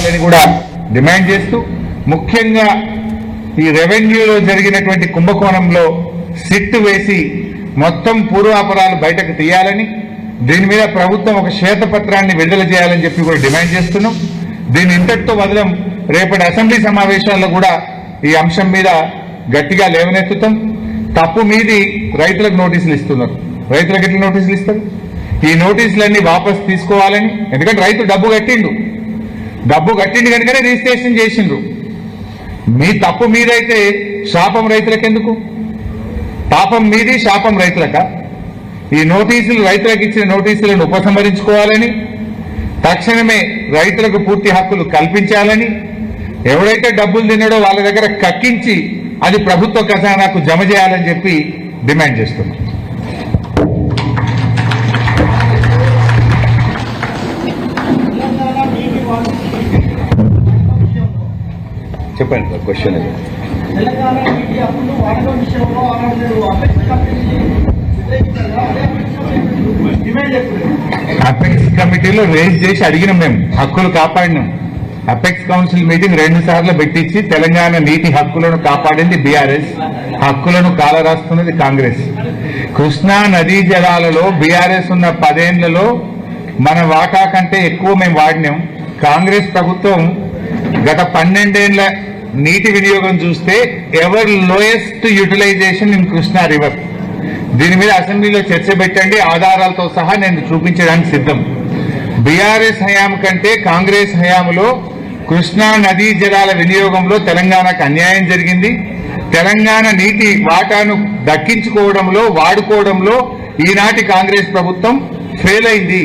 అని కూడా డిమాండ్ చేస్తూ, ముఖ్యంగా ఈ రెవెన్యూలో జరిగినటువంటి కుంభకోణంలో సిట్ వేసి మొత్తం పూర్వాపరాలు బయటకు తీయాలని, దీని మీద ప్రభుత్వం ఒక శ్వేతపత్రాన్ని విడుదల చేయాలని చెప్పి కూడా డిమాండ్ చేస్తున్నాం. దీని ఇంతటితో వదలం. రేపటి అసెంబ్లీ సమావేశాల్లో కూడా ఈ అంశం మీద గట్టిగా లేవనెత్తుతాం. తప్పు మీది రైతులకు నోటీసులు ఇస్తున్నారు. రైతులకు ఎట్లా నోటీసులు ఇస్తారు? ఈ నోటీసులన్నీ వాపస్ తీసుకోవాలని. ఎందుకంటే రైతు డబ్బు కట్టిండు కనుకనే రిజిస్ట్రేషన్ చేసిండ్రు. మీ తప్పు మీదైతే శాపం రైతులకు ఎందుకు? పాపం మీది, శాపం రైతులక? ఈ నోటీసులు, రైతులకు ఇచ్చిన నోటీసులను ఉపసంహరించుకోవాలని, తక్షణమే రైతులకు పూర్తి హక్కులు కల్పించాలని, ఎవరైతే డబ్బులు తిన్నాడో వాళ్ళ దగ్గర కక్కించి అది ప్రభుత్వ ఖజానాకు జమ చేయాలని చెప్పి డిమాండ్ చేస్తున్నాం. చెప్పండి సార్, క్వశ్చన్ అది. అపెక్స్ కమిటీలో రేజ్ చేసి అడిగినాం, మేము హక్కులు కాపాడినాం. అపెక్స్ కౌన్సిల్ మీటింగ్ 2 సార్లు పెట్టించి తెలంగాణ నీటి హక్కులను కాపాడింది బీఆర్ఎస్, హక్కులను కాలరాస్తున్నది కాంగ్రెస్. కృష్ణా నదీ జలాలలో బీఆర్ఎస్ ఉన్న 10 ఏళ్లలో మన వాటా కంటే ఎక్కువ మేము వాడినాం. కాంగ్రెస్ ప్రభుత్వం గత 12 ఏళ్ల నీటి వినియోగం చూస్తే ever lowest utilization in Krishna river. దీని మీద అసెంబ్లీలో చర్చ పెట్టండి, ఆధారాలతో సహా నేను చూపించడానికి సిద్ధం. బీఆర్ఎస్ హయాం కంటే కాంగ్రెస్ హయాంలో కృష్ణా నదీ జలాల వినియోగంలో తెలంగాణకు అన్యాయం జరిగింది. తెలంగాణ నీటి వాటాను దక్కించుకోవడంలో, వాడుకోవడంలో ఈనాటి కాంగ్రెస్ ప్రభుత్వం ఫెయిల్ అయింది.